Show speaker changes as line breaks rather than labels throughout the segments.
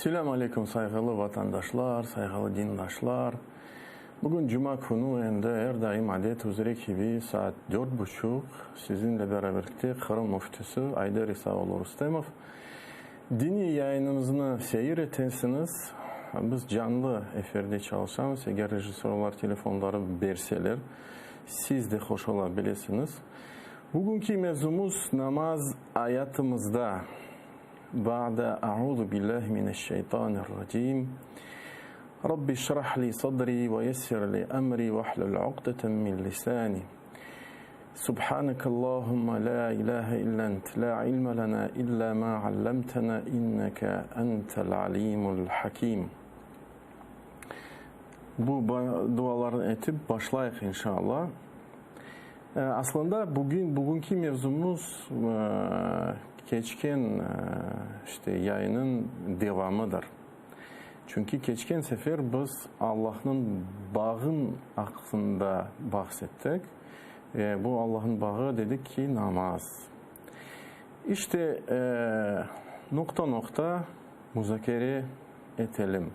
Selamun Aleyküm saygılı vatandaşlar, saygılı dindaşlar. Bugün Cuma günü her daim adet üzere gibi saat 4.30 sizinle beraberlikte Kırım Müftüsü Aydar İsaoğlu Rüstemov. Dini yayınımızı seyir etensiniz. Biz canlı efirde çalışamız. Eğer rejisörler telefonları verseler siz de hoş olabilirsiniz. Bugünkü mevzumuz namaz hayatımızda. بعد أعوذ بالله من الشيطان الرجيم رب اشرح لي صدري ويسر لي أمري واحلل عقدة من لساني سبحانك اللهم لا إله إلا أنت لا علم لنا إلا ما علمتنا إنك أنت العليم الحكيم. Bu duaları etip başlayık inşallah. Aslında bugünkü mevzumuz geçen yayının devamıdır. Çünkü geçen sefer biz Allah'ın bağın hakkında bahsettik. Ve bu Allah'ın bağı dedik ki namaz. İşte nokta nokta müzakere edelim.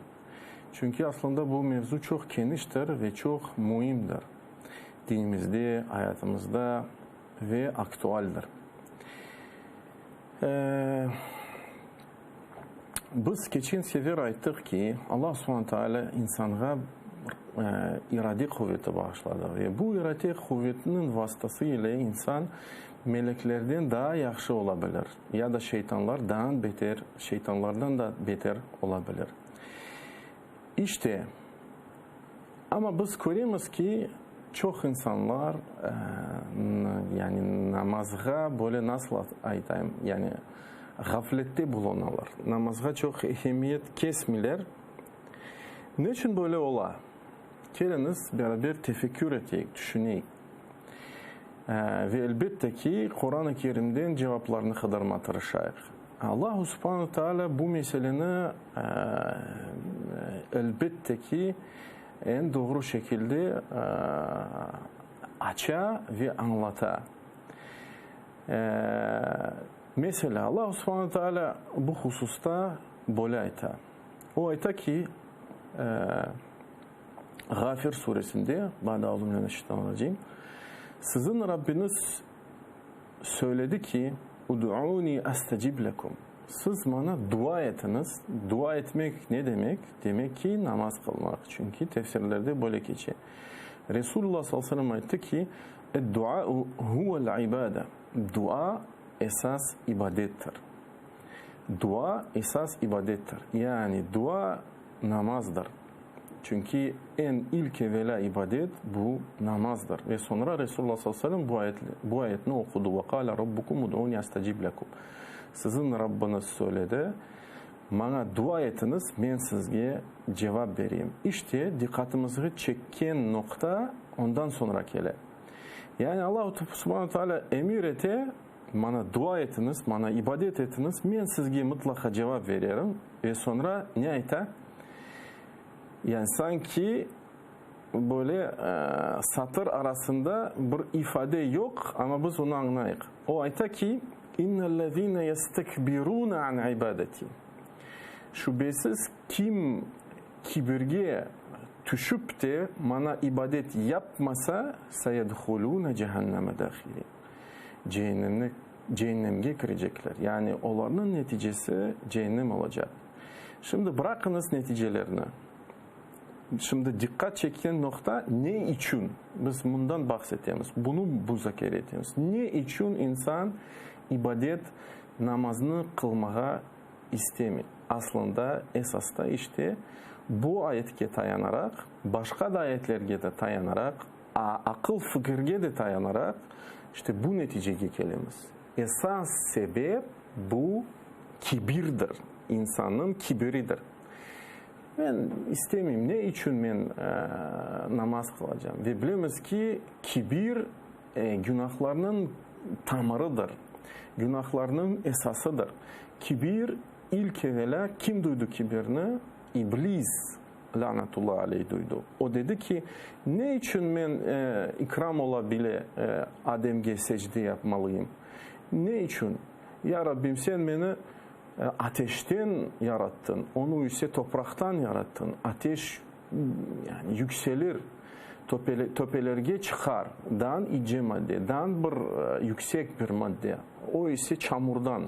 Çünkü aslında bu mevzu çok geniştir ve çok mühimdir. Dinimizde, hayatımızda ve aktüeldir. Biz geçen sefer ayttık ki Allah SWT insana irade kuvveti bağışladı ve bu irade kuvvetinin vasıtasıyla insan meleklerden daha yaxşı olabilir ya da şeytanlardan da beter olabilir. İşte ama biz görüyoruz ki çok insanlar yani namazga böyle nasıl aytayım yani gaflette bulunurlar. Namazga çok ehemmiyet kesmiler. Ne için böyle ola? Geliniz beraber tefekkür ettik, düşünelim. Ve elbette ki Kur'an-ı Kerim'den cevaplarını kıdırma tırışayıq. Allah Subhanahu Teala bu meseleni elbette ki en doğru şekilde aça ve anlata. Mesela Allah Subhanahu Teala bu hususta böyle ayta. O ayta ki Gafir suresinde Ba'de Euzubillahimineşşeytanirracim sizin Rabbiniz söyledi ki Ud'uni astecib lekum. Siz bana dua etiniz. Dua etmek ne demek? Demek ki namaz kılmak. Çünkü tefsirlerde böyle geçiyor. Resulullah sallallahu aleyhi ve sellem ayetti ki dua huvel ibade. Dua esas ibadettir. Dua esas ibadettir. Yani dua namazdır. Çünkü en ilk evvela ibadet bu namazdır. Ve sonra Resulullah sallallahu aleyhi ve sellem bu ayetini okudu. Ve kâle rabbukum ud'uni astecib lekum. Sizin Rabbiniz söyledi. Bana dua etiniz, ben sizge cevap vereyim. İşte dikkatimizi çeken nokta ondan sonra gele. Yani Allah Subhanahu Teala emir ete, bana dua etiniz, bana ibadet etiniz, ben sizge mutlaka cevap veririm. Ve sonra ne ayta? Yani sanki böyle satır arasında bir ifade yok ama biz onu anlayık. O ayta ki İnnellezîne yestekbirûne an ibadeti. Şüphesiz kim kibirge düşüp de bana ibadet yapmasa seyedhulûne cehenneme dâhili. Cehennemge girecekler. Yani onların neticesi cehennem olacak. Şimdi bırakınız neticelerini. Şimdi dikkat çeken nokta ne için? Biz bundan bahsediyoruz. Bunu müzakere ediyoruz. Ne için insan ibadet namazını kılmaya istemiyor? Aslında esasda işte bu ayetke dayanarak, başka da ayetlerge de dayanarak, akıl fikirge de dayanarak işte bu neticeye geliriz. Esas sebep bu kibirdir. İnsanın kibiridir. Ben istemeyeyim. Ne için ben namaz kılacağım? Ve biliriz ki kibir günahlarının tamarıdır. Günahlarının esasıdır. Kibir ilk evvela kim duydu kibirini? İblis lanetullah aleyh duydu. O dedi ki ne için ben ikram olabile Adem'e secde yapmalıyım? Ne için? Ya Rabbim sen beni ateşten yarattın, onu ise topraktan yarattın. Ateş yani yükselir, töpelerge çıkar, dan ince madde, dan bir yüksek bir madde. O ise çamurdan,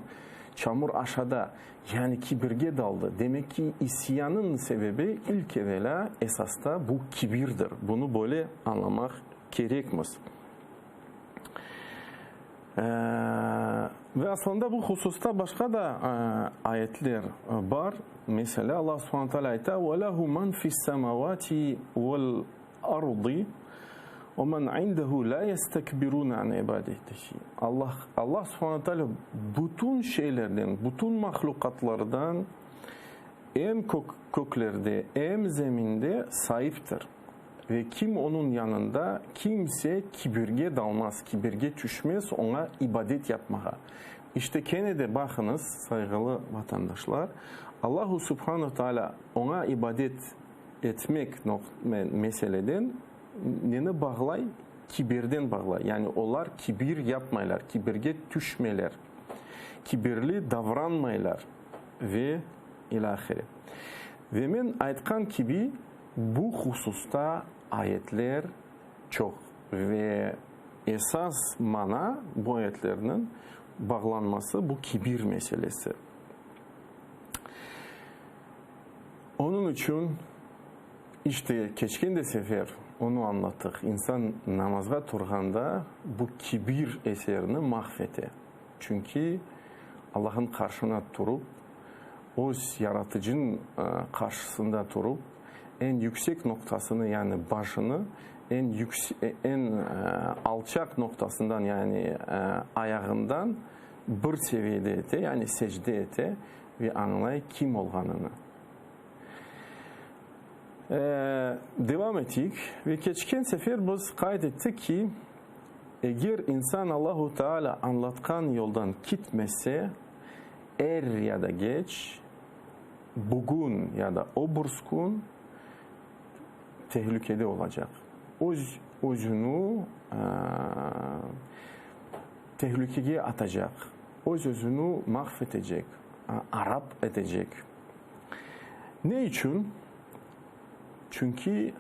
çamur aşağıda, yani kibirge daldı. Demek ki isyanın sebebi ilk evvela esasta bu kibirdir. Bunu böyle anlamak gerekmez. Ve aslında bu hususta başka da ayetler var. Mesela Allah subhanahu teala ayette وَلَهُ مَنْ فِي السَّمَوَاتِ وَالْأَرْضِ وَمَنْ عِنْدَهُ لَا يَسْتَكْبِرُونَ عَنْ عِبَادَتِهِ. Allah subhanahu teala bütün şeylerden, bütün mahlukatlardan hem köklerde hem zeminde sahiptir. Ve kim onun yanında, kimse kibirge dalmaz, kibirge düşmez ona ibadet yapmaya. İşte gene de bakınız saygılı vatandaşlar, Allahu Subhanahu Teala ona ibadet etmek meseleden nene bağlay? Kibirden bağlay. Yani onlar kibir yapmaylar, kibirge düşmeler, kibirli davranmaylar ve ilahire. Ve men aytkan gibi bu hususta ayetler çok ve esas mana bu ayetlerinin bağlanması bu kibir meselesi. Onun için işte geçen de sefer onu anlattık. İnsan namazga turganda bu kibir eserini mahvete. Çünkü Allah'ın karşına durup o yaratıcının karşısında durup en yüksek noktasını yani başını en alçak noktasından yani ayağından bir seviyede ete yani secde ete ve anlay kim olganını. Devam ettik ve geçen sefer biz kaydettik ki eğer insan Allahu Teala anlatkan yoldan gitmese er ya da geç bugün ya da öbürs gün tehlikede olacak. Özünü tehlikeye atacak. Özünü mahvedecek, Arap edecek. Ne için? Çünkü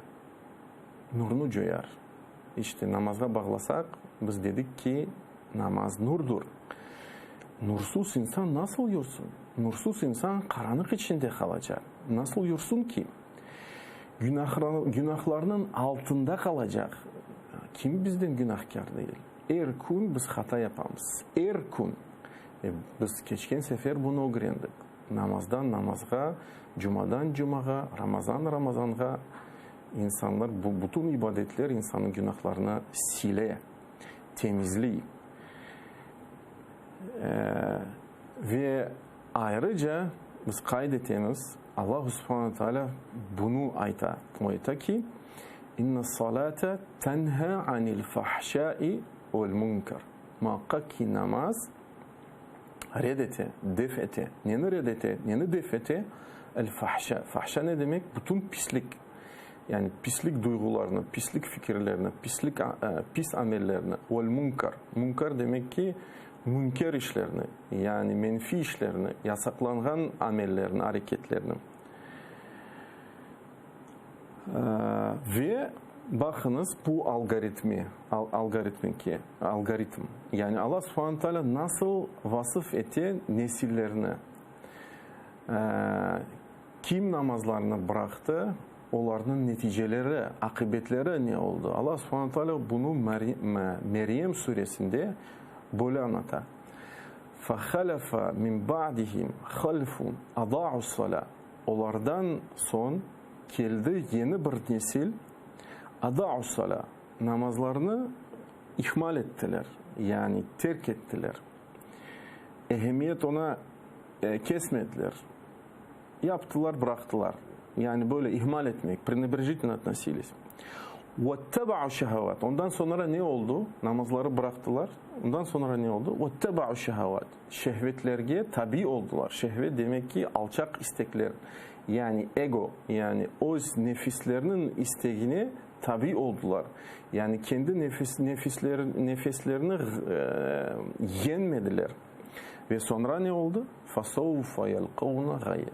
nurunu coyar. İşte namaza bağlasak biz dedik ki namaz nurdur. Nursuz insan nasıl yürüsün? Nursuz insan karanlık içinde kalacak. Nasıl yürüsün ki? Günahlarının altında kalacak. Kim bizden günahkar değil? Her gün biz hata yapamız. Her gün. Biz geçen sefer bunu öğrendik. Namazdan namazga, cumadan cumaya, Ramazan'a insanlar bu bütün ibadetler insanın günahlarını sile, temizliyor. Ve ayrıca biz kaydettiğimiz Allah Subhanahu Teala bunu ayta ki inna salate tenha anil fahşai vel munkar. Muhakkak ki namaz reddete, defete, neni reddete, neni defete el fahşa. Fahşa ne demek? Bütün pislik. Yani pislik duygularını, pislik fikirlerini, pis amellerini vel munkar. Munkar demek ki münker işlerini, yani menfi işlerini, yasaklanan amellerini, hareketlerini. Ve bakınız bu algoritm. Yani Allah Subhanahu Teala nasıl vasıf etti nesillerini, kim namazlarını bıraktı, onların neticeleri, akıbetleri ne oldu? Allah Subhanahu Teala bunu Meryem suresinde böyle anlatır. فَخَلَفَ مِنْ بَعْدِهِمْ خَلْفٌ اَضَاعُ الصَّلَاةِ. Onlardan son geldi yeni bir nesil اَضَاعُ الصَّلَاةِ. Namazlarını ihmal ettiler. Yani terk ettiler. Ehemmiyet ona kesmediler. Yaptılar, bıraktılar. Yani böyle ihmal etmek, пренебрежительно относились. وَاتَّبَعُ شَهَوَاتِ. Ondan sonra ne oldu? Namazları bıraktılar. Ondan sonra ne oldu? وَاتَّبَعُ شَهَوَاتِ. Şehvetlerge tabi oldular. Şehvet demek ki alçak istekler. Yani ego, yani öz nefislerinin isteğine tabi oldular. Yani kendi nefislerini yenmediler. Ve sonra ne oldu? فَسَوْفَ يَلْقَوْنَ غَيَّ.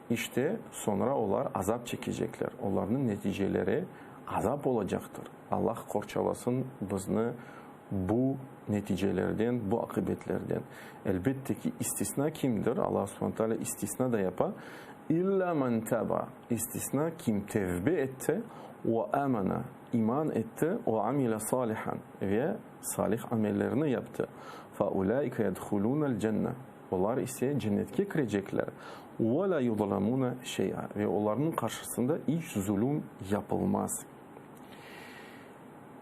İşte sonra onlar azap çekecekler. Onların neticeleri azap olacaktır. Allah korçalasın bizni bu neticelerden, bu akıbetlerden. Elbette ki istisna kimdir? Allah subhanahu istisna da yapar. İlla men taba. İstisna kim tevbe etti ve amana, iman etti ve amile salihan ve salih amellerini yaptı. Fa ulaika yedhulunel cennet. Onlar ise cennetke girecekler. Ve la yuzlamuna şey'a. Ve onların karşısında hiç zulüm yapılmaz.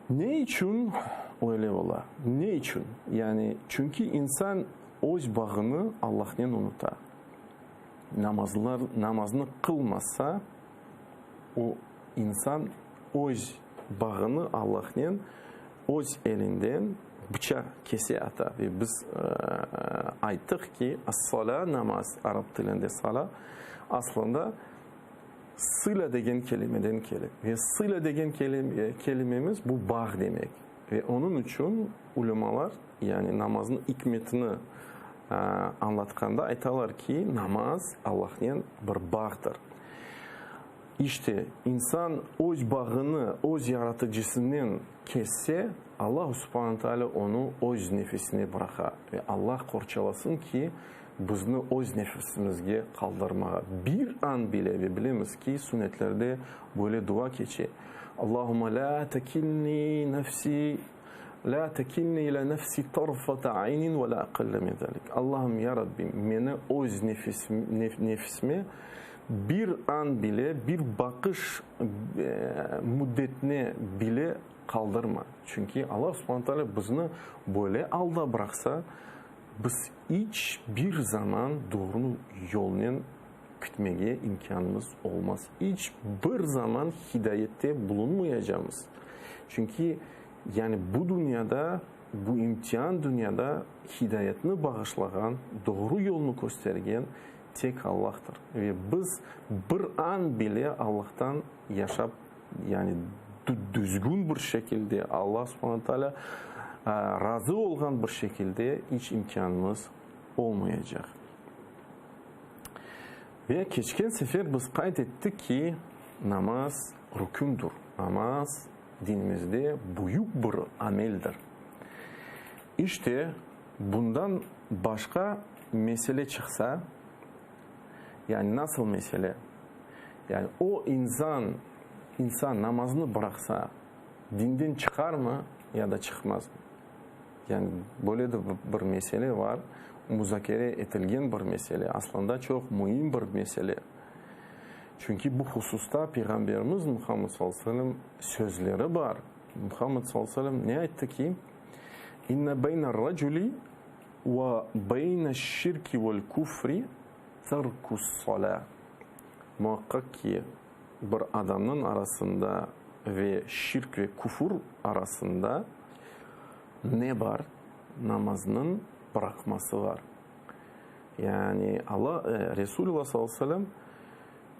Ne için öyle ola? Ne için? Yani çünkü insan öz bağını Allah'tan unutar. Namazını kılmazsa o insan öz bağını Allah'tan öz elinden bıçak kese atar. Ve biz ayttık ki as-sala namaz, Arap dilinde sala aslında sıla degen kelimeden gelir. Ve sıla degen kelimemiz bu bağ demek. Ve onun için ulemalar yani namazın hikmetini anlatkanda aytalar ki namaz Allah'ın bir bağdır. İşte insan öz bağını, öz yaratıcısından kesse Allah subhanahu teala onu öz nefesine bırakar. Ve Allah korçalasın ki bizni öz nefesimizge kaldırmağa. Bir an bile ve bilemiz ki sünnetlerde böyle dua geçer. Allahümme la tekilni nefsi la tekilni ila nefsi tarfata aynin ve la aqalla min zalik. Allah'ım ya Rabbim beni öz nefsime bir an bile bir bakış müddetine bile kaldırma. Çünkü Allah subhanahu teala bizni böyle alda bıraksa biz hiçbir zaman doğru yoldan gitmeye imkanımız olmaz. Hiçbir zaman hidayette bulunmayacağımız. Çünkü yani bu dünyada, bu imtihan dünyada hidayetini bağışlayan, doğru yolunu göstergen tek Allah'tır. Ve biz bir an bile Allah'tan yaşap yani düzgün bir şekilde Allah subhanahu teala razı olan bir şekilde hiç imkanımız olmayacak. Ve geçen sefer biz kaydettik ki namaz rükündür. Namaz dinimizde büyük bir ameldir. İşte bundan başka mesele çıksa yani nasıl mesele? Yani o insan namazını bıraksa dinden çıkar mı ya da çıkmaz mı? Yani böyle de bir mesele var. Müzakere edilgen bir mesele. Aslında çok mühim bir mesele. Çünkü bu hususta Peygamberimiz Muhammed sallallahu aleyhi ve sellem sözleri var. Muhammed sallallahu aleyhi ve sellem ne etti ki? İnne beyne raculi ve beyne şirki vel kufri terkus salat. Muhakkak ki bir adamın arasında ve şirk ve kufur arasında ne var? Namazının bırakması var. Yani Resulullah sallallahu aleyhi ve sellem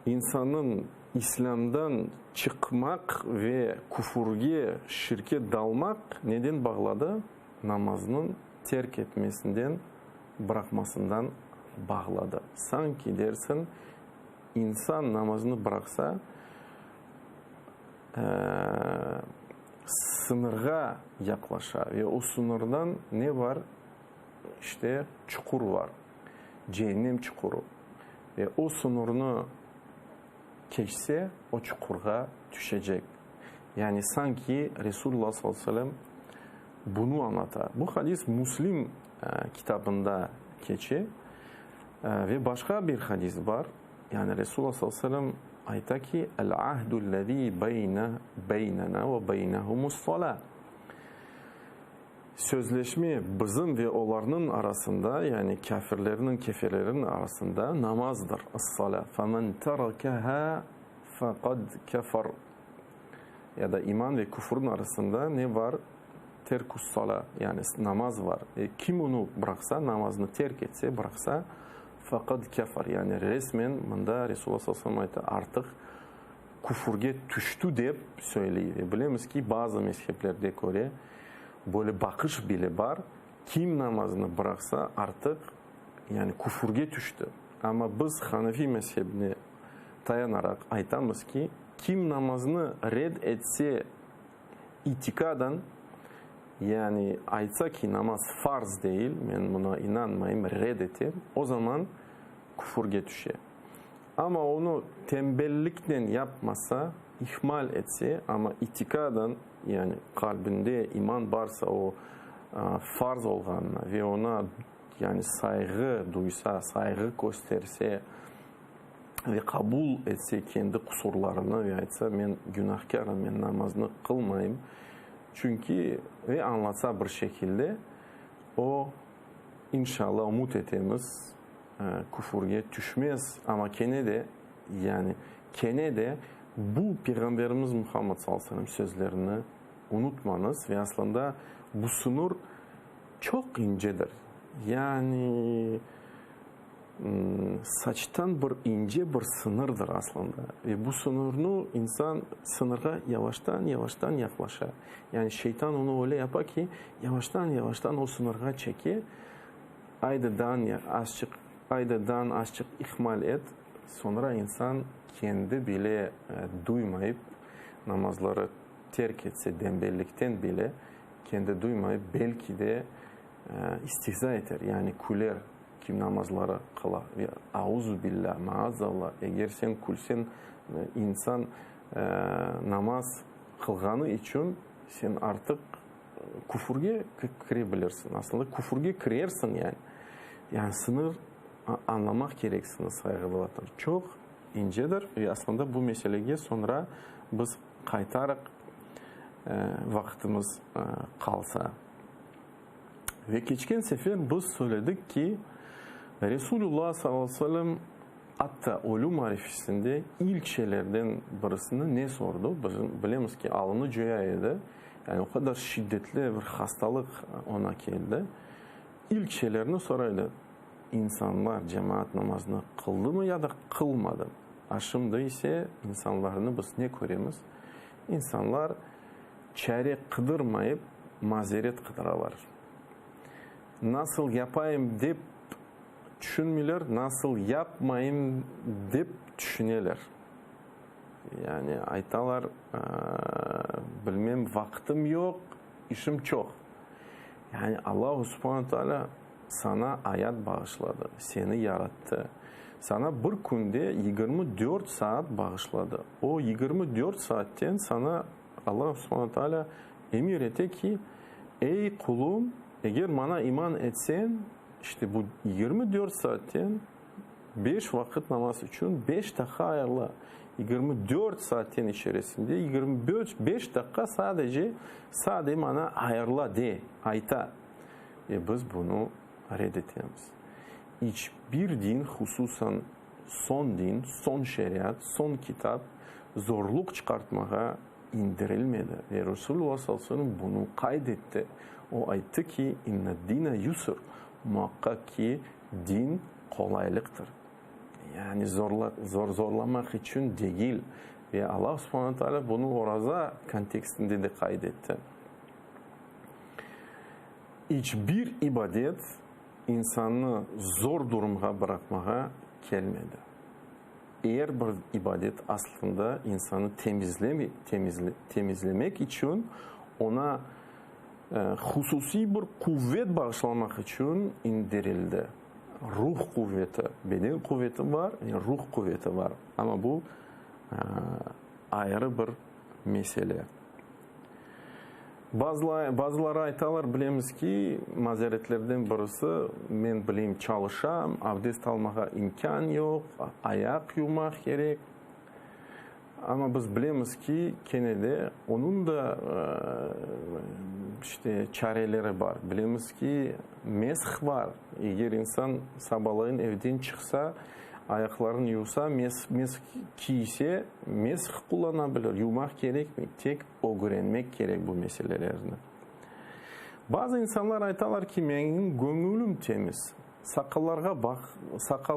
insanın İslam'dan çıkmak ve kufurge, şirke dalmak neden bağladı? Namazının terk etmesinden, bırakmasından bağladı. Sanki dersin insan namazını bıraksa sınırga yaklaşar ve o sınırdan ne var? İşte çukur var. Cehennem çukuru. Ve o sınırını geçse o çukurga düşecek. Yani sanki Resulullah sallallahu aleyhi ve sellem bunu anlatar. Bu hadis Müslim kitabında geçiyor. Ve başka bir hadis var. Yani Resulullah sallallahu aleyhi ve sellem ayta ki el-ahdu'llezî beynena ve beynehumus salat. Sözleşme bizim ve onların arasında yani kafirlerin arasında namazdır. As-salat. Femen terakaha faqad kafar. Ya da iman ve küfrün arasında ne var? Terkus salat. Yani namaz var. Kim onu bıraksa, namazını terk etse, bıraksa faqad kafar. Yani resmen bunda Resulullah sallallahu aleyhi ve sellem artık küfürge düştü deyip söyleyiyor. Bilemiz ki bazı mezheplerde göre böyle bakış bile var. kim namazını bıraksa artık yani küfürge düştü. Ama biz Hanefi mezhebine dayanarak aytamız ki kim namazını red etse itikadan, yani aytsa ki namaz farz değil, ben buna inanmayayım, reddetim, o zaman küfürge düşer. Ama onu tembellikten yapmasa, ihmal etse ama itikadan, yani kalbinde iman varsa o farz olganına ve ona yani saygı duysa, saygı gösterse ve kabul etse kendi kusurlarını ve aytsa ben günahkarım, ben namazını kılmayayım. Çünkü ve anlatsa bir şekilde o inşallah umut ettiğimiz küfürge düşmez. Ama kene de bu Peygamberimiz Muhammed sallallahu aleyhi ve sellem sözlerini unutmanız ve aslında bu sınır çok incedir. Yani saçtan bir ince bir sınırdır aslında. Ve bu sınırını insan sınırga yavaştan yaklaşır. Yani şeytan onu öyle yapar ki yavaştan o sınırga çeker. Aydadan açık ihmal et. Sonra insan kendi bile duymayıp namazları terk etse tembellikten bile kendi duymayıp belki de istihza eder. Yani küler kim namazları kılar. Ve auzu billah, maazallah. Eğer sen külsen insan namaz kılganı için sen artık küfürge girebilirsin. Aslında küfürge girersin yani. Yani sınır anlamak gereksiniz saygılı vatan. Çok incedir ve aslında bu meseleye sonra biz kaytarak vaktimiz kalsa. Ve geçen sefer biz söyledik ki Resulullah sallallahu aleyhi ve sellem hatta ölüm arifesinde ilk şeylerden birisini ne sordu? Biz bilemiz ki alnı cüyaydı. Yani o kadar şiddetli bir hastalık ona geldi. İlk şeylerini soraydı. İnsanlar cemaat namazını kıldı mı ya da kılmadı? Aşımda ise insanlarını biz ne görüyoruz? İnsanlar çeyrek kıdırmayıp mazeret kıdıralar. Nasıl yapayım deyip düşünmüyorlar, nasıl yapmayayım deyip düşünüyorlar. Yani aytalar, bilmem vaktim yok, işim çok. Yani Allah subhanahu teala sana ayet bağışladı, seni yarattı. Sana bir günde 24 saat bağışladı. O 24 saatten sana Allah subhanahu teala emir etti ki ey kulum, eğer bana iman etsen işte bu 24 saatten 5 vakit namaz için 5 dakika ayarla. 24 saatin içerisinde 25 dakika sadece bana ayarla de, ayta. Biz bunu reddetemiz. Hiçbir din, hususan son din, son şeriat, son kitap zorluk çıkartmaya indirilmedi. Ve Resulullah sallallahu aleyhi ve sellem bunu kaydetti. O ayette ki inna dine yusur. Muhakkak ki din kolaylıktır. Yani zorlamak için değil. Ve Allah subhanahu teala bunu orada kontekstinde de kaydetti. Hiçbir ibadet insanı zor durumda bırakmaya gelmedi. Eğer bir ibadet aslında insanı temizlemek için ona hususi bir kuvvet bağışlamak için indirildi. Ruh kuvveti, beden kuvveti var, ruh kuvveti var. Ama bu ayrı bir mesele. Bazıları aytalar, bilemiz ki mazeretlerden birisi men bileyim çalışam, abdest almaya imkan yok, ayak yumak gerek. Ama biz bilemiz ki kenede onun da işte çareleri var. Bilemiz ki mesh var. Eğer insan sabahleyin evden çıksa, ayaklarını yusa, mesh giyse, mesh kullanabilir. Yumak gerek mi? Tek öğrenmek gerek bu meselelerini. Bazı insanlar aytalar ki benim gönlüm temiz. Sakallarga bak,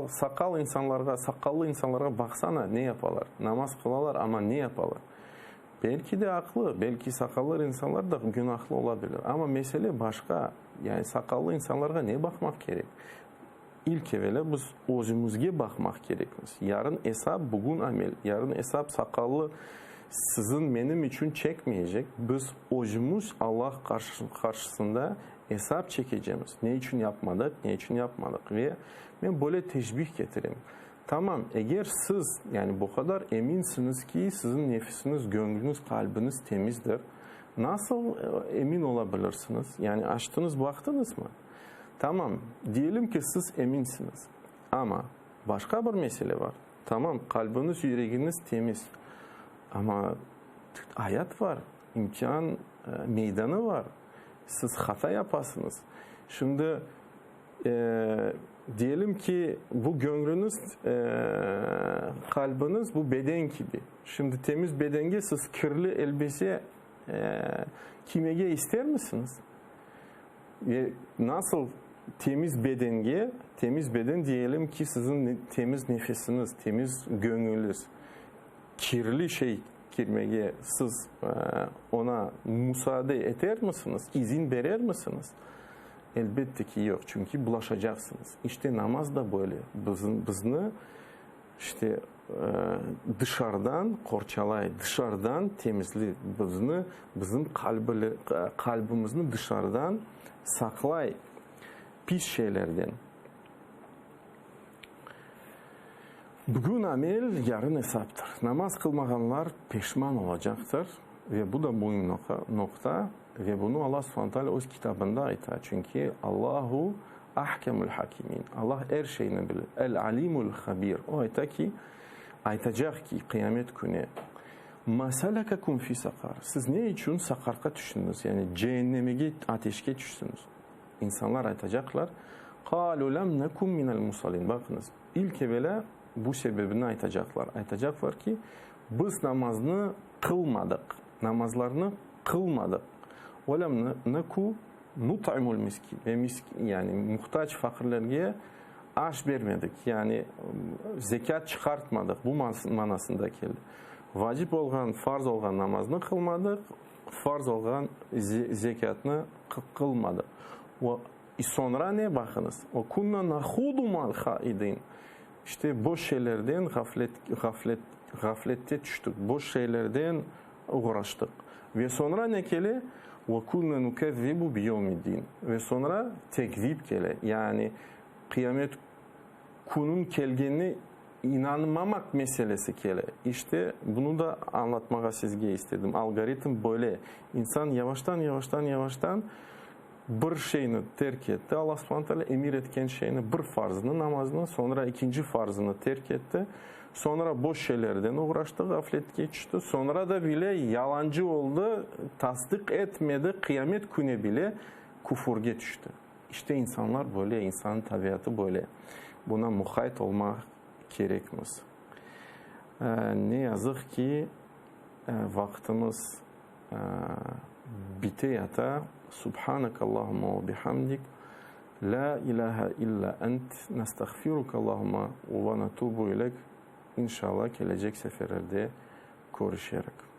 sakallı insanlarga baksana ne yaparlar? Namaz kılarlar ama ne yaparlar? belki de haklı, belki sakallı insanlar da günahlı olabilir. Ama mesele başka. Yani sakallı insanlara ne bakmak gerek? İlk evvela biz özümüzge bakmak gerekmez. Yarın hesap bugün amel, yarın hesap sakallı sizin benim için çekmeyecek. Biz özümüz Allah karşısında hesap çekeceğimiz. Ne için yapmadık, ne için yapmadık ve ben böyle teşbih getireyim. Tamam, eğer siz yani bu kadar eminsiniz ki sizin nefsiniz, gönlünüz, kalbiniz temizdir. Nasıl emin olabilirsiniz? Yani açtınız, baktınız mı? Tamam, diyelim ki siz eminsiniz. Ama başka bir mesele var. Tamam, kalbiniz, yüreğiniz temiz. Ama hayat var, imkan meydanı var. Siz hata yapasınız. Şimdi diyelim ki bu gönlünüz, kalbiniz bu beden gibi. Şimdi temiz bedenge siz kirli elbise giymeye ister misiniz? Ve nasıl temiz bedenge, temiz beden diyelim ki sizin temiz nefesiniz, temiz gönlünüz, kirli şey girmeye siz ona müsaade eder misiniz? İzin verir misiniz? Elbette ki yok. Çünkü bulaşacaksınız. İşte namaz da böyle. Bizni işte dışarıdan korçalay, dışarıdan temizli. Bizim kalbimizni dışarıdan saklay pis şeylerden. Bugün amel, yarın hesaptır. Namaz kılmayanlar pişman olacaktır. Ve bu da mühim nokta. Ve bunu Allah SWT öz kitabında aytar. Çünkü Allahu ahkemul hakimin. Allah her şeyini bilir. El alimul habir. O aytacak ki kıyamet günü ma salakakum fi sakar. Siz ne için sakarka düştünüz? Yani cehenneme, ateşe düştünüz. İnsanlar aytacaklar. Kalu lem nekum minel musallin. Bakınız. İlk evvela bu sebebini aytacaklar. Aytacaklar ki biz namazını kılmadık. Namazlarını kılmadık. وَلَمْ نَكُوا نُطْعِمُ الْمِسْكِينَ ve miskin yani muhtaç fakirlerge aş vermedik. Yani zekat çıkartmadık. Bu manasındaki. Vacip olan, farz olan namazını kılmadık. Farz olan zekatını kılmadık. Sonra ne bakınız? وَكُنَّا نَخُودُ مَا الْخَائِدِينَ İşte boş şeylerden gaflette düştük. Boş şeylerden uğraştık. Ve sonra ne kele? وَكُنَّا نُكَذِّبُ بِيَوْمِ الدِّينِ ve sonra tekzip kele. Yani kıyamet kunun kelgenine inanmamak meselesi kele. İşte bunu da anlatmaya sizge istedim. Algoritm böyle. İnsan yavaştan bir şeyini terk etti. Allah SWT emir etken şeyini bir farzını, namazını, sonra ikinci farzını terk etti. Sonra boş şeylerden uğraştı, gaflet geçti. Sonra da bile yalancı oldu, tasdik etmedi, kıyamet günü bile küfürge düştü. İşte insanlar böyle, insanın tabiatı böyle. Buna muhayt olmak gerekmez. Ne yazık ki vaktimiz bite yata. Subhanakallahumma ve bihamdik. La ilahe illa ent. Nestağfirukallahumma ve netubu ilek. İnşallah gelecek seferlerde görüşerek.